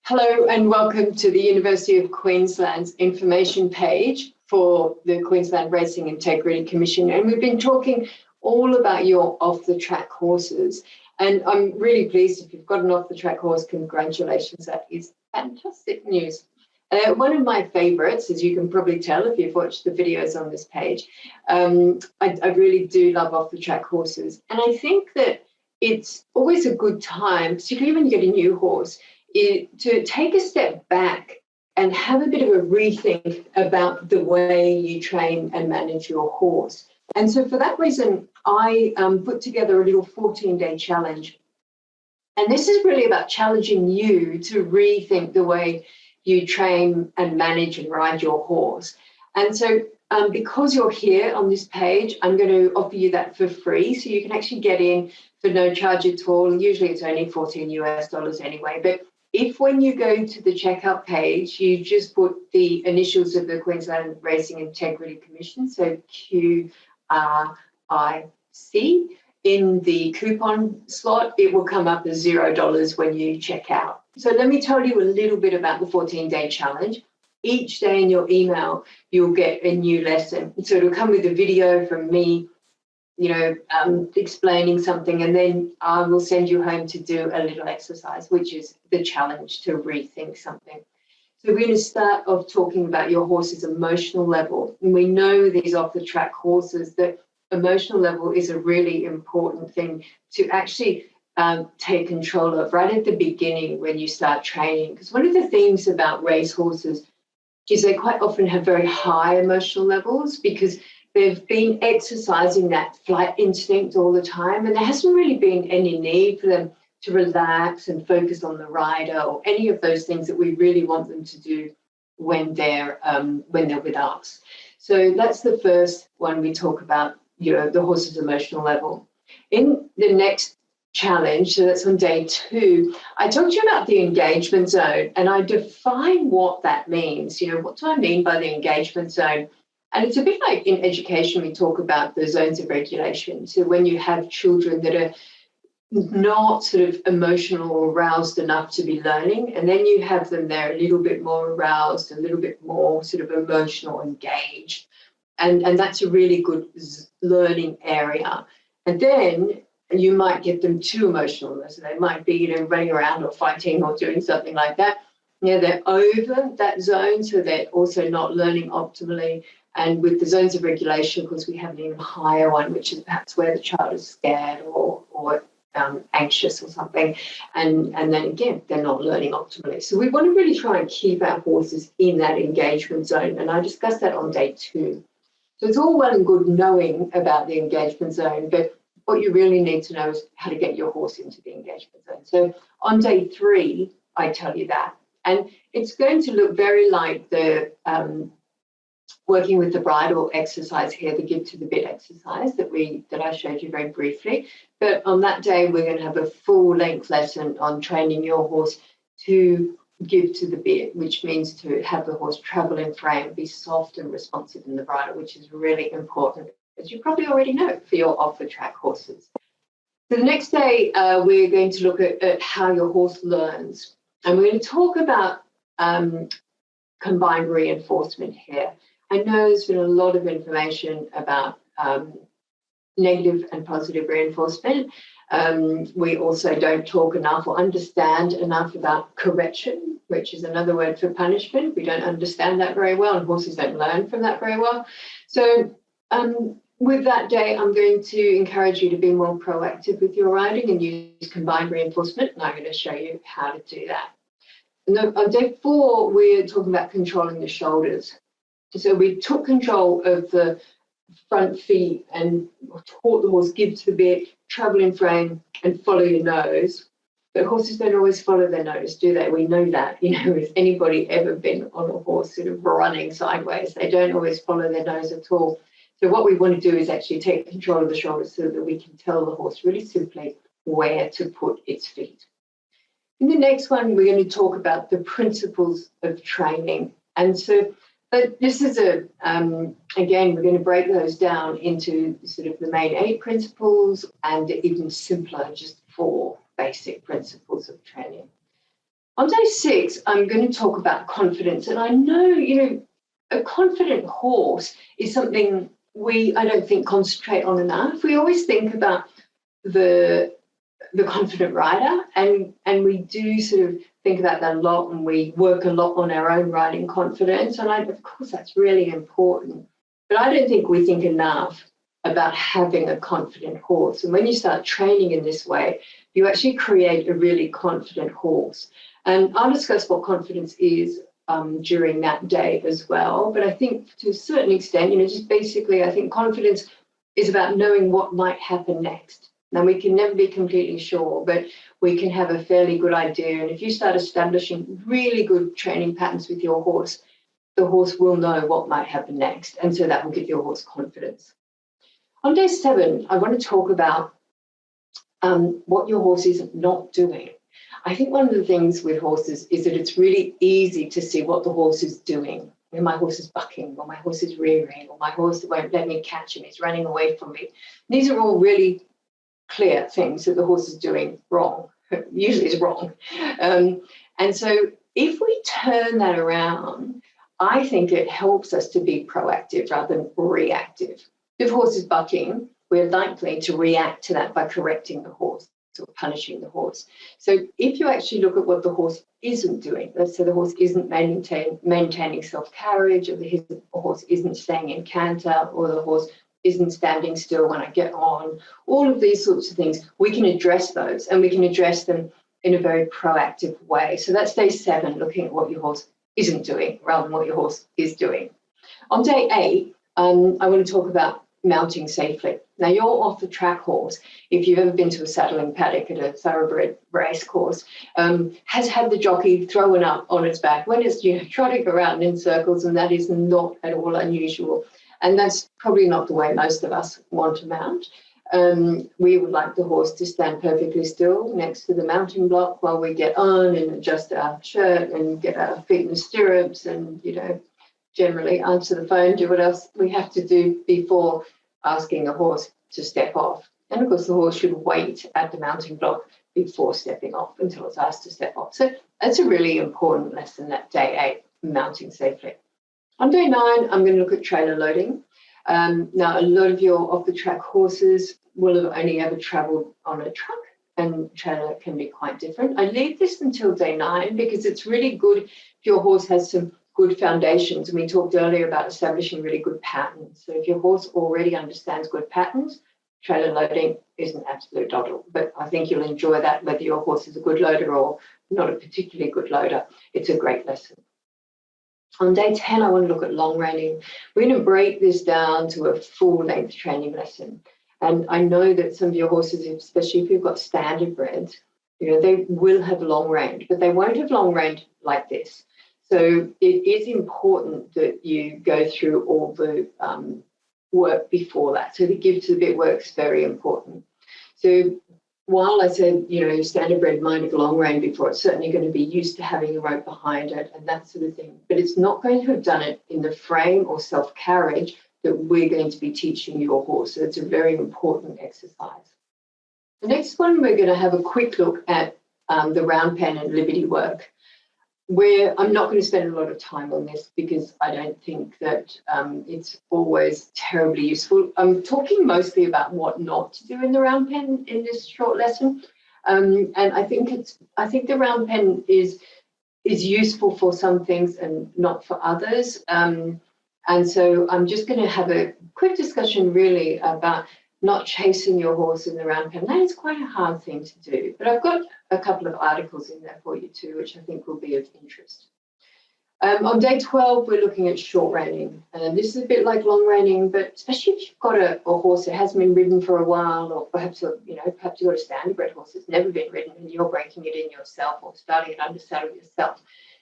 Hello and welcome to the University of Queensland's information page for the Queensland Racing Integrity Commission. And we've been talking all about your off-the-track horses. And I'm really pleased if you've got an off-the-track horse, congratulations, that is fantastic news. One of my favourites, as you can probably tell if you've watched the videos on this page, I really do love off-the-track horses. And I think that it's always a good time, particularly when you get a new horse, to take a step back and have a bit of a rethink about the way you train and manage your horse. And so for that reason, I put together a little 14-day challenge. And this is really about challenging you to rethink the way you train and manage and ride your horse. And so because you're here on this page, I'm going to offer you that for free. So you can actually get in for no charge at all. Usually it's only $14 US anyway. But if when you go to the checkout page, you just put the initials of the Queensland Racing Integrity Commission, so QRIC, in the coupon slot, it will come up as $0 when you check out. So let me tell you a little bit about the 14-day challenge. Each day in your email, you'll get a new lesson. So it'll come with a video from me, explaining something, and then I will send you home to do a little exercise, which is the challenge to rethink something. So we're going to start off talking about your horse's emotional level. And we know these off-the-track horses that emotional level is a really important thing to actually take control of right at the beginning when you start training. Because one of the things about race horses is they quite often have very high emotional levels because they've been exercising that flight instinct all the time, and there hasn't really been any need for them to relax and focus on the rider or any of those things that we really want them to do when they're with us. So that's the first one we talk about, the horse's emotional level. In the next challenge, so that's on day 2, I talked to you about the engagement zone, and I define what that means. What do I mean by the engagement zone? And it's a bit like in education, we talk about the zones of regulation. So when you have children that are not sort of emotional or aroused enough to be learning, and then you have them there a little bit more aroused, a little bit more sort of emotional, engaged. And that's a really good learning area. And then you might get them too emotional. So they might be, running around or fighting or doing something like that. They're over that zone, so they're also not learning optimally. And with the zones of regulation, of course, we have an even higher one, which is perhaps where the child is scared or anxious or something. And then again, they're not learning optimally. So we want to really try and keep our horses in that engagement zone. And I discussed that on day 2. So it's all well and good knowing about the engagement zone, but what you really need to know is how to get your horse into the engagement zone. So on day 3, I tell you that. And it's going to look very like the working with the bridle exercise here, the give to the bit exercise that I showed you very briefly. But on that day, we're going to have a full length lesson on training your horse to give to the bit, which means to have the horse travel in frame, be soft and responsive in the bridle, which is really important, as you probably already know, for your off-the-track horses. So the next day, we're going to look at how your horse learns. And we're going to talk about combined reinforcement here. I know there's been a lot of information about negative and positive reinforcement. We also don't talk enough or understand enough about correction, which is another word for punishment. We don't understand that very well, and horses don't learn from that very well. So with that day, I'm going to encourage you to be more proactive with your riding and use combined reinforcement, and I'm going to show you how to do that. And on day 4, we're talking about controlling the shoulders. So we took control of the front feet and taught the horse give to the bit, travel in frame, and follow your nose. But horses don't always follow their nose, do they? We know that. If anybody ever been on a horse sort of running sideways, they don't always follow their nose at all. So what we want to do is actually take control of the shoulders so that we can tell the horse really simply where to put its feet. In the next one, we're going to talk about the principles of training. And so but this is again, we're going to break those down into sort of the main 8 principles and even simpler, just 4 basic principles of training. On day 6, I'm going to talk about confidence. And I know, a confident horse is something I don't think, concentrate on enough. We always think about the confident rider, and we do sort of think about that a lot, and we work a lot on our own riding confidence. And of course, that's really important. But I don't think we think enough about having a confident horse. And when you start training in this way, you actually create a really confident horse. And I'll discuss what confidence is during that day as well. But I think to a certain extent, just basically, I think confidence is about knowing what might happen next. Now, we can never be completely sure, but we can have a fairly good idea. And if you start establishing really good training patterns with your horse, the horse will know what might happen next. And so that will give your horse confidence. On day 7, I want to talk about what your horse is not doing. I think one of the things with horses is that it's really easy to see what the horse is doing. My horse is bucking, or my horse is rearing, or my horse won't let me catch him, he's running away from me. These are all really clear things that the horse is doing wrong, usually it's wrong. And so if we turn that around, I think it helps us to be proactive rather than reactive. If the horse is bucking, we're likely to react to that by correcting the horse or punishing the horse. So if you actually look at what the horse isn't doing, let's say the horse isn't maintaining self-carriage, or the horse isn't staying in canter, or the horse isn't standing still when I get on, all of these sorts of things, we can address those, and we can address them in a very proactive way. So that's day 7, looking at what your horse isn't doing rather than what your horse is doing. On day 8, I want to talk about mounting safely. Now, your off-the-track horse, if you've ever been to a saddling paddock at a thoroughbred race course, has had the jockey thrown up on its back when it's trotting around in circles, and that is not at all unusual. And that's probably not the way most of us want to mount. We would like the horse to stand perfectly still next to the mounting block while we get on and adjust our shirt and get our feet in the stirrups and, generally answer the phone, do what else we have to do before asking a horse to step off. And of course, the horse should wait at the mounting block before stepping off until it's asked to step off. So that's a really important lesson, that day 8, mounting safely. On day 9, I'm going to look at trailer loading. Now, a lot of your off-the-track horses will have only ever travelled on a truck, and trailer can be quite different. I leave this until day 9 because it's really good if your horse has some good foundations. And we talked earlier about establishing really good patterns. So if your horse already understands good patterns, trailer loading is an absolute doddle. But I think you'll enjoy that whether your horse is a good loader or not a particularly good loader. It's a great lesson. On day 10, I want to look at long reining. We're going to break this down to a full-length training lesson. And I know that some of your horses, especially if you've got standard breds, they will have long range, but they won't have long range like this. So it is important that you go through all the work before that. So the give to the bit work is very important. So while I said, standard bred might have long rein before, it's certainly going to be used to having a rope behind it and that sort of thing. But it's not going to have done it in the frame or self-carriage that we're going to be teaching your horse. So it's a very important exercise. The next one, we're going to have a quick look at the round pen and liberty work, where I'm not going to spend a lot of time on this because I don't think that it's always terribly useful. I'm talking mostly about what not to do in the round pen in this short lesson. And I think the round pen is useful for some things and not for others. And so I'm just going to have a quick discussion really about not chasing your horse in the round pen. That is quite a hard thing to do, but I've got a couple of articles in there for you too, which I think will be of interest. On day 12, we're looking at short reining, and this is a bit like long reining, but especially if you've got a horse that hasn't been ridden for a while, or perhaps you've got a standard bred horse that's never been ridden and you're breaking it in yourself or starting it under saddle yourself,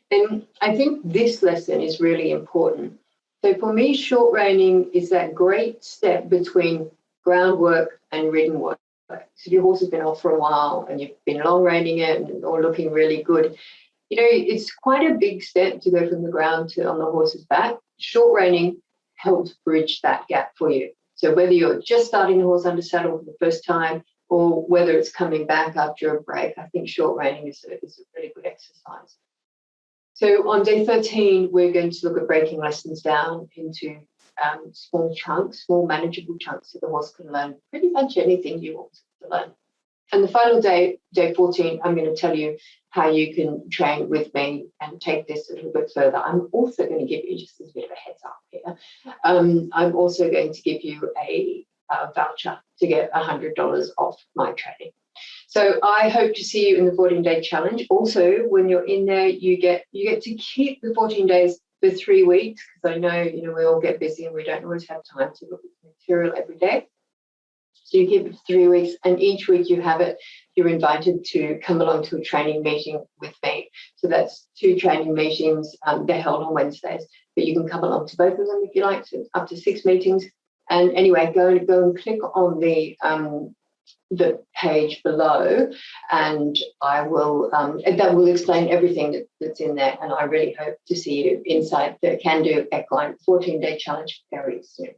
then I think this lesson is really important. So for me, short reining is that great step between groundwork and ridden work. So if your horse has been off for a while and you've been long reining it or looking really good, it's quite a big step to go from the ground to on the horse's back. Short reining helps bridge that gap for you. So whether you're just starting the horse under saddle for the first time or whether it's coming back after a break, I think short reining is a really good exercise. So on day 13, we're going to look at breaking lessons down into small chunks, small manageable chunks, so the horse can learn pretty much anything you want to learn. And the final day, day 14, I'm going to tell you how you can train with me and take this a little bit further. I'm also going to give you just a bit of a heads up here. I'm also going to give you a voucher to get $100 off my training. So I hope to see you in the 14-day challenge. Also, when you're in there, you get to keep the 14 days for 3 weeks, because I know, we all get busy and we don't always have time to look at the material every day. So you keep it for 3 weeks, and each week you have it, you're invited to come along to a training meeting with me. So that's 2 training meetings. They're held on Wednesdays, but you can come along to both of them if you like, so up to 6 meetings. And anyway, go and click on the page below, and I will that will explain everything that's in there. And I really hope to see you inside the Can Do Equine 14-day challenge very soon.